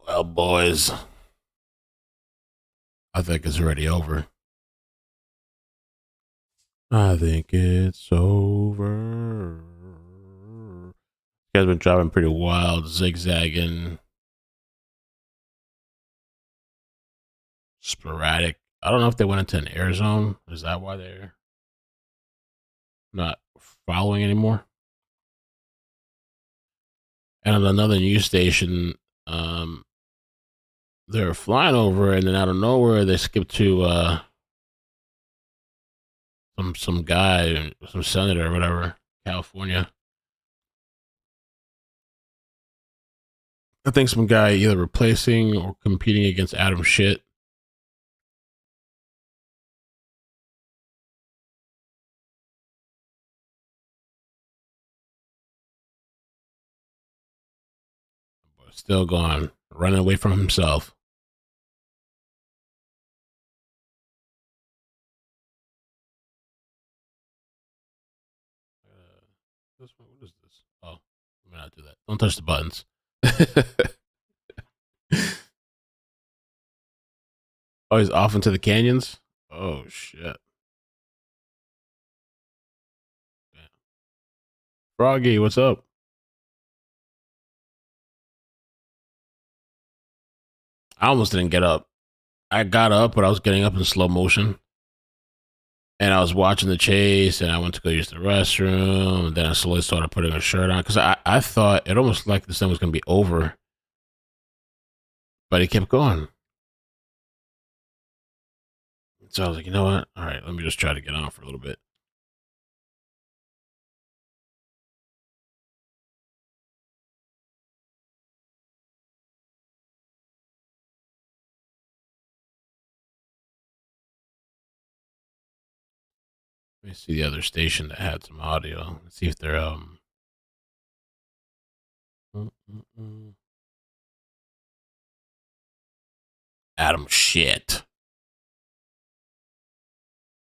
Well, boys, I think it's already over. I think it's over. You guys been driving pretty wild, zigzagging, sporadic. I don't know if they went into an air zone. Is that why they're not following anymore? And on another news station, um, they were flying over, and then out of nowhere, they skipped to some guy, some senator or whatever, California. I think some guy either replacing or competing against Adam Shit. Still gone, running away from himself. This one, what is this? Oh, let me not do that. Don't touch the buttons. Oh, he's off into the canyons? Oh, shit. Damn. Froggy, what's up? I almost didn't get up. I got up, but I was getting up in slow motion. And I was watching the chase, and I went to go use the restroom. And then I slowly started putting a shirt on because I thought it almost like this thing was going to be over. But it kept going. So I was like, you know what? All right, let me just try to get on for a little bit. Let me see the other station that had some audio. Let's see if they're Adam shit.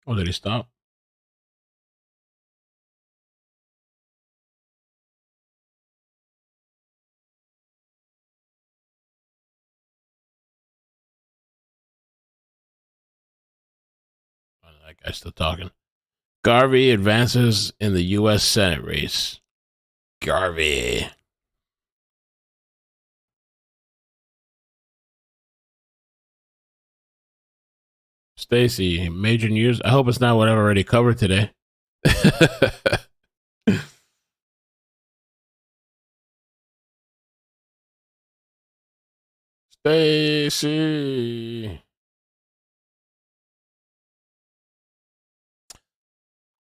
Oh, did he stop? Oh, that guy's still talking. Garvey advances in the U.S. Senate race. Garvey. Stacy, major news. I hope it's not what I've already covered today. Stacy.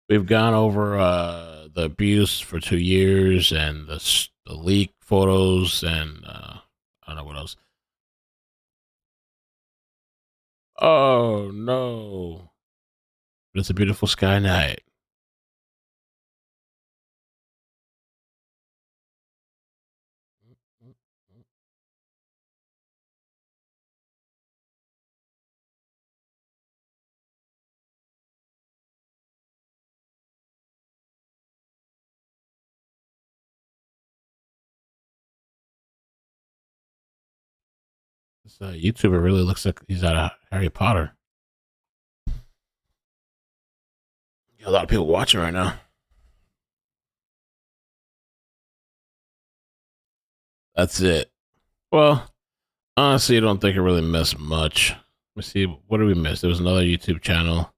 We've gone over the abuse for 2 years and the leak photos and I don't know what else. Oh no! But it's a beautiful sky night. This YouTuber really looks like he's out of Harry Potter. A lot of people watching right now. That's it. Well, honestly, I don't think I really missed much. Let me see. What did we miss? There was another YouTube channel.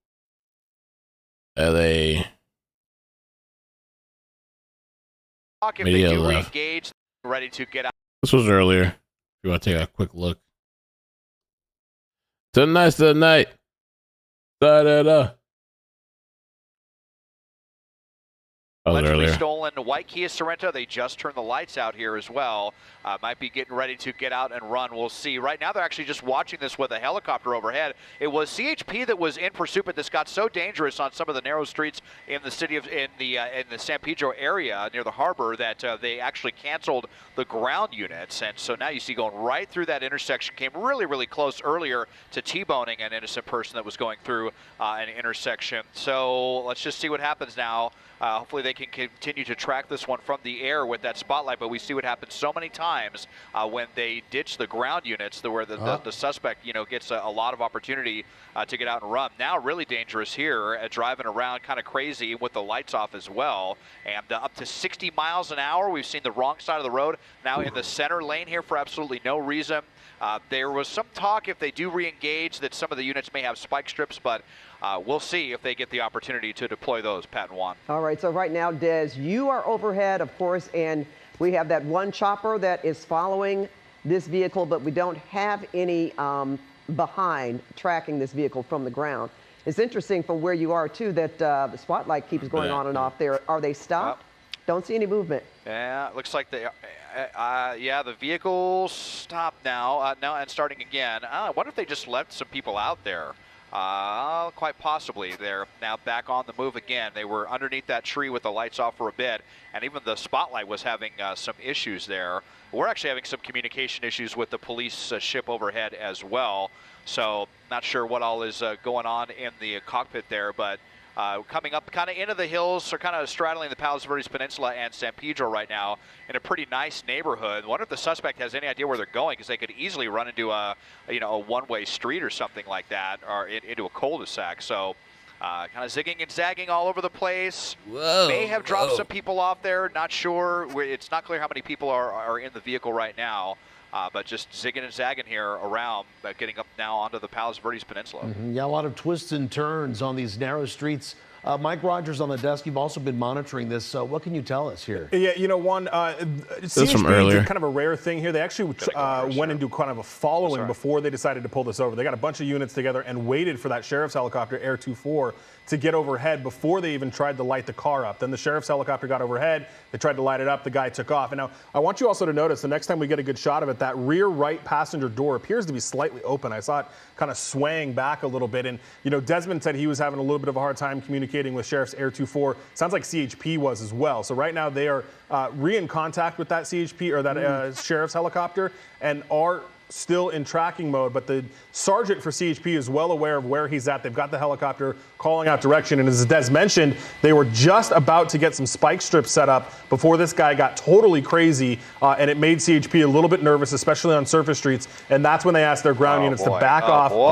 LA. If they do re-engage, ready to get out. This was earlier. If you want to take a quick look. Tonight's the night. Da da da. Allegedly stolen white Kia Sorento. They just turned the lights out here as well. Might be getting ready to get out and run. We'll see. Right now, they're actually just watching this with a helicopter overhead. It was CHP that was in pursuit, but this got so dangerous on some of the narrow streets in the city of in the San Pedro area near the harbor that they actually canceled the ground units. And so now you see going right through that intersection. Came really, really close earlier to T-boning an innocent person that was going through an intersection. So let's just see what happens now. Hopefully they can continue to track this one from the air with that spotlight, but we see what happens so many times when they ditch the ground units, where the suspect, gets a lot of opportunity to get out and run. Now really dangerous here, driving around kind of crazy with the lights off as well, and up to 60 miles an hour. We've seen the wrong side of the road now in the center lane here for absolutely no reason. There was some talk, if they do re-engage, that some of the units may have spike strips, but we'll see if they get the opportunity to deploy those, Pat and Juan. All right, so right now, Des, you are overhead, of course, and we have that one chopper that is following this vehicle, but we don't have any behind tracking this vehicle from the ground. It's interesting from where you are, too, that the spotlight keeps going on and off there. Are they stopped? Don't see any movement. Yeah, it looks like they yeah, the vehicle stopped now, and starting again. I wonder if they just left some people out there. Quite possibly. They're now back on the move again. They were underneath that tree with the lights off for a bit, and even the spotlight was having some issues there. We're actually having some communication issues with the police ship overhead as well. So not sure what all is going on in the cockpit there, but coming up kind of into the hills, or kind of straddling the Palos Verdes Peninsula and San Pedro right now in a pretty nice neighborhood. I wonder if the suspect has any idea where they're going, because they could easily run into a one-way street or something like that, or into a cul-de-sac. So kind of zigging and zagging all over the place. Whoa, may have dropped some people off there. Not sure. It's not clear how many people are in the vehicle right now. But just zigging and zagging here around, getting up now onto the Palos Verdes Peninsula. Yeah, a lot of twists and turns on these narrow streets. Mike Rogers on the desk, you've also been monitoring this. So what can you tell us here? Yeah, one, CHP did kind of a rare thing here. They actually went into kind of a following before they decided to pull this over. They got a bunch of units together and waited for that sheriff's helicopter, Air 24, to get overhead before they even tried to light the car up. Then the sheriff's helicopter got overhead. They tried to light it up. The guy took off. And now I want you also to notice, the next time we get a good shot of it, that rear right passenger door appears to be slightly open. I saw it kind of swaying back a little bit. And, Desmond said he was having a little bit of a hard time communicating with Sheriff's Air 24. Sounds like CHP was as well. So right now they are in contact with that CHP, or that sheriff's helicopter, and are still in tracking mode, but the sergeant for CHP is well aware of where he's at. They've got the helicopter calling out direction, and as Des mentioned, they were just about to get some spike strips set up before this guy got totally crazy, and it made CHP a little bit nervous, especially on surface streets, and that's when they asked their ground units to back off. Well,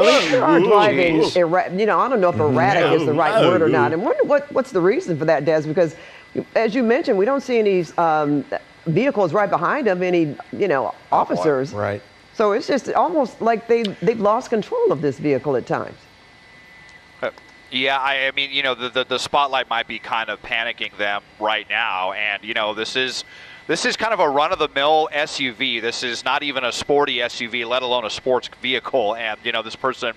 they sure are driving, I don't know if erratic is the right word or not, and wonder what's the reason for that, Des, because as you mentioned, we don't see any vehicles right behind them, any officers. Right. So it's just almost like they've lost control of this vehicle at times. Yeah, I mean, the spotlight might be kind of panicking them right now, and this is kind of a run-of-the-mill SUV. This is not even a sporty SUV, let alone a sports vehicle, and this person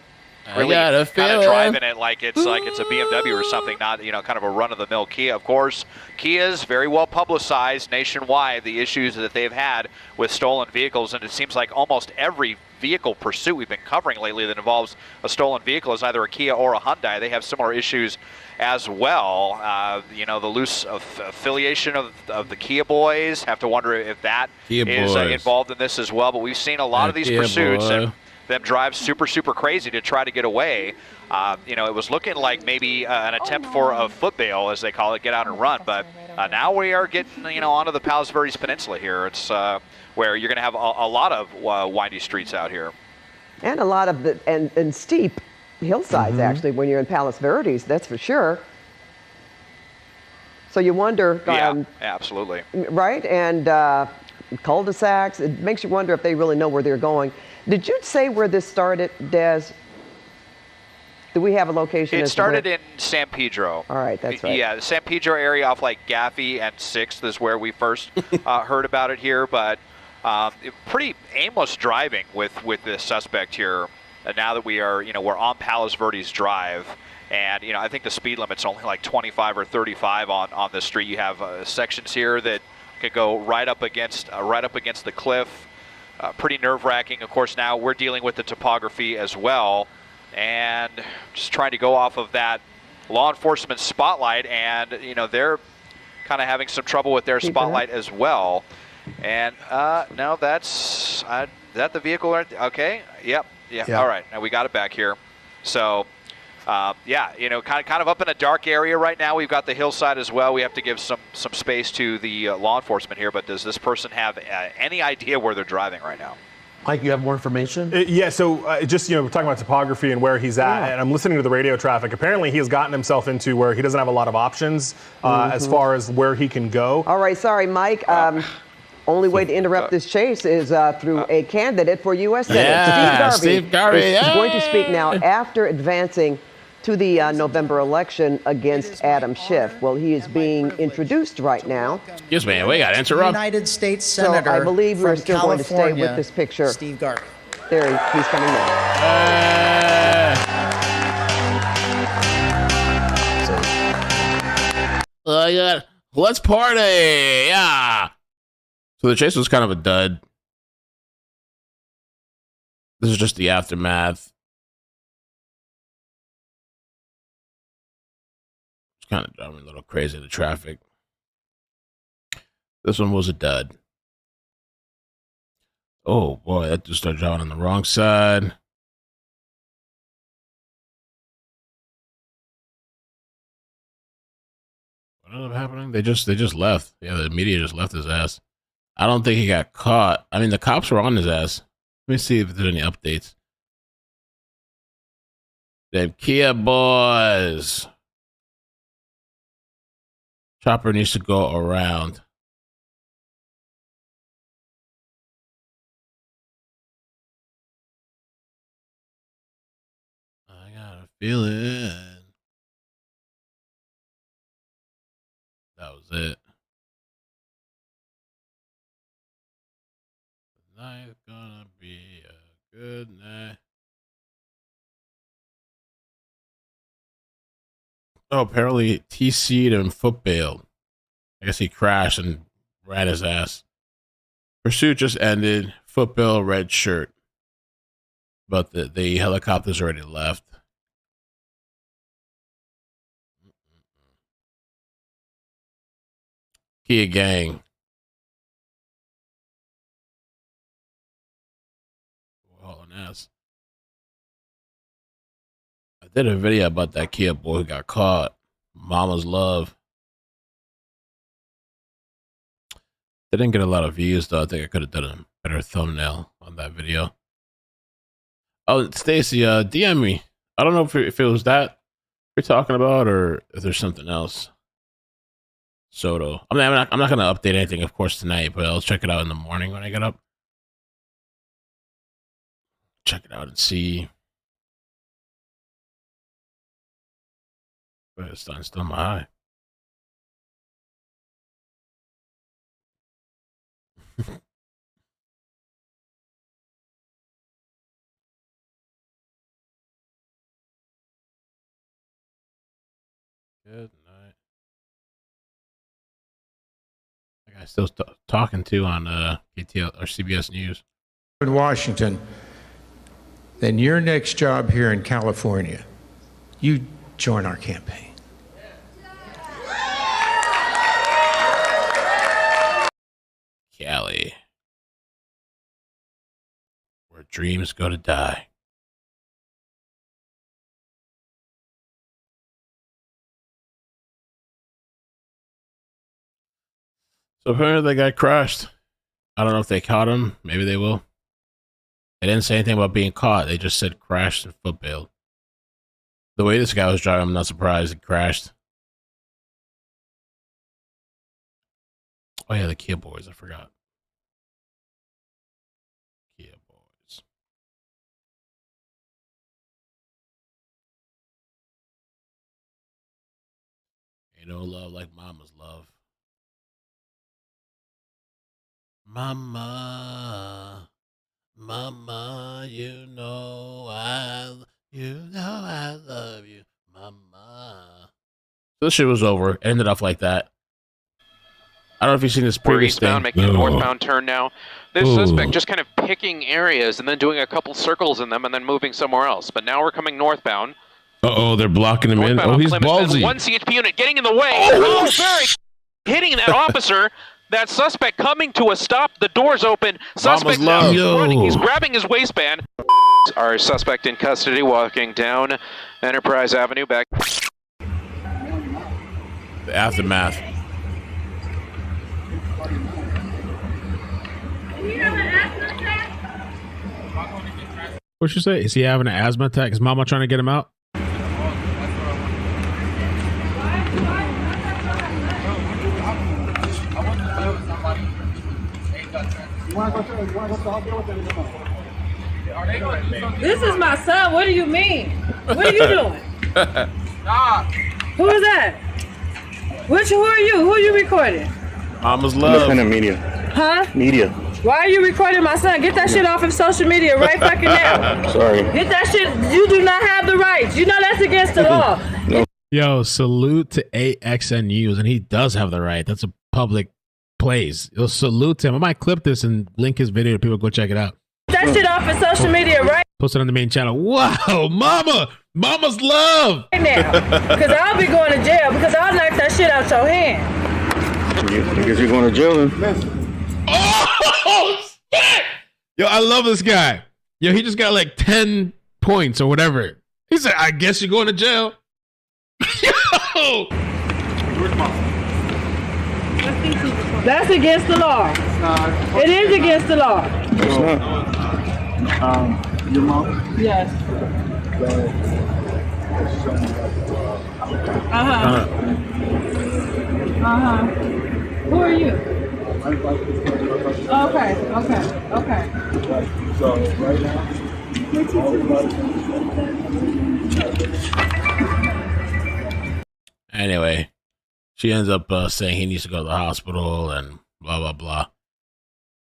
really kind of driving it like it's a BMW or something, not kind of a run-of-the-mill Kia. Of course, Kia's very well publicized nationwide, the issues that they've had with stolen vehicles, and it seems like almost every vehicle pursuit we've been covering lately that involves a stolen vehicle is either a Kia or a Hyundai. They have similar issues as well. The loose affiliation of the Kia boys, have to wonder if that is involved in this as well. But we've seen a lot of these pursuits and them drive super crazy to try to get away. It was looking like maybe an attempt for a foot bail, as they call it, get out and run. But now we are getting onto the Palos Verdes Peninsula here. It's where you're going to have a lot of windy streets out here, and a lot of and steep hillsides actually when you're in Palos Verdes. That's for sure. So you wonder. Yeah, absolutely. Right, and cul-de-sacs. It makes you wonder if they really know where they're going. Did you say where this started, Des? Do we have a location? It started in San Pedro. All right, that's right. Yeah, the San Pedro area off like Gaffey and 6th is where we first heard about it here. But pretty aimless driving with this suspect here. And now that we are, we're on Palos Verdes Drive. And, I think the speed limit's only like 25 or 35 on this street. You have sections here that could go right up against the cliff. Pretty nerve-wracking. Of course, now we're dealing with the topography as well, and just trying to go off of that law enforcement spotlight, and they're kind of having some trouble with their spotlight as well. And no, that's that the vehicle. Okay, yep. All right, now we got it back here. So Yeah, you know, kind of up in a dark area right now. We've got the hillside as well. We have to give some space to the law enforcement here, but does this person have any idea where they're driving right now? Mike, you have more information? Yeah, so just, you know, we're talking about topography and where he's at, and I'm listening to the radio traffic. Apparently he has gotten himself into where he doesn't have a lot of options as far as where he can go. All right, sorry, Mike. Only way to interrupt this chase is through a candidate for U.S. Senate. Yeah, Steve Garvey is going to speak now after advancing to the November election against Adam Schiff. Well, he is being introduced right now. Yes, man, we got to interrupt. United States Senator So I believe we're still California, going to stay with this picture. Steve Garvey. There he's coming now. Yeah, let's party. Yeah. So the chase was kind of a dud. This is just the aftermath. It's kind of driving a little crazy, the traffic. This one was a dud. Oh boy, that just started driving on the wrong side. What ended up happening? They just left. Yeah, the media just left his ass. I don't think he got caught. I mean, the cops were on his ass. Let me see if there's any updates. Them Kia boys. Chopper needs to go around. I got a feeling. That was it. Tonight's gonna be a good night. Oh, apparently TC'd and foot bailed. I guess he crashed and ran his ass. Pursuit just ended. Foot bail, red shirt. But the helicopter's already left. Kia gang. Hauling ass. I did a video about that Kia boy who got caught. Mama's love. They didn't get a lot of views though. I think I could have done a better thumbnail on that video. Oh, Stacy, DM me. I don't know if it was that we're talking about or if there's something else. Soto. I'm not gonna update anything, of course, tonight, but I'll check it out in the morning when I get up. Check it out and see. But it's still my eye. Good night. That guy's still talking to on KTL or CBS News. In Washington, then your next job here in California, you join our campaign. Cali, where dreams go to die. So apparently the guy crashed. I don't know if they caught him. Maybe they will. They didn't say anything about being caught. They just said crashed and foot bailed. The way this guy was driving, I'm not surprised he crashed. Oh yeah, the Kia boys. I forgot. Kia boys. Ain't no love like mama's love. Mama, mama, you know I love you, mama. So this shit was over. It ended up like that. I don't know if you've seen this previous eastbound, thing. making a northbound turn now. This suspect just kind of picking areas and then doing a couple circles in them and then moving somewhere else. But now we're coming northbound. Uh-oh, they're blocking him in. Oh, he's ballsy. One CHP unit getting in the way. Oh, very hitting that officer. That suspect coming to a stop. The door's open. Suspect now running. He's grabbing his waistband. Our suspect in custody walking down Enterprise Avenue back. The aftermath. What'd you say? Is he having an asthma attack? Is mama trying to get him out? This is my son. What do you mean? What are you doing? Who is that? Who are you? Who are you recording? Mama's love. Independent media. Huh? Media. Why are you recording my son? Get that shit off of social media right fucking now. Sorry. Get that shit. You do not have the rights. You know that's against the law. No. Yo, salute to AXN News, and he does have the right. That's a public place. You'll salute to him. I might clip this and link his video. People go check it out. Get that shit off of social media right Post it on the main channel. Wow, mama's love. now. Because I'll be going to jail because I'll knock that shit out your hand. I guess you're going to jail then. Oh, shit! Yo, I love this guy. Yo, he just got like 10 points or whatever. He said, I guess you're going to jail. Yo! That's against the law. It is against the law. It's not. Your mom? Yes. Uh-huh. Uh-huh. Who are you? Okay. So right now, anyway, she ends up saying he needs to go to the hospital and blah, blah, blah.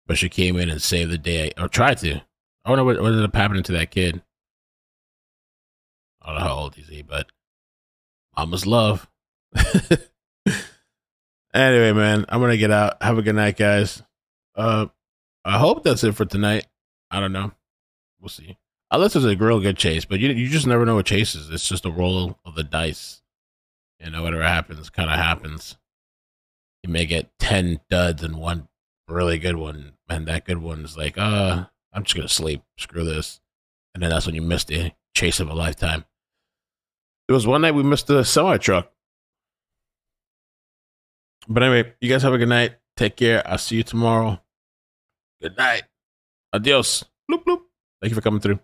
But she came in and saved the day, or tried to. I wonder what ended up happening to that kid. I don't know how old is he, but mama's love. Anyway, man, I'm going to get out. Have a good night, guys. I hope that's it for tonight. I don't know. We'll see. Unless it's a real good chase, but you just never know what chases. It's just a roll of the dice. You know, whatever happens, kind of happens. You may get 10 duds and one really good one, and that good one is like, I'm just going to sleep. Screw this. And then that's when you miss the chase of a lifetime. There was one night we missed the semi-truck. But anyway, you guys have a good night. Take care. I'll see you tomorrow. Good night. Adios. Bloop, bloop. Thank you for coming through.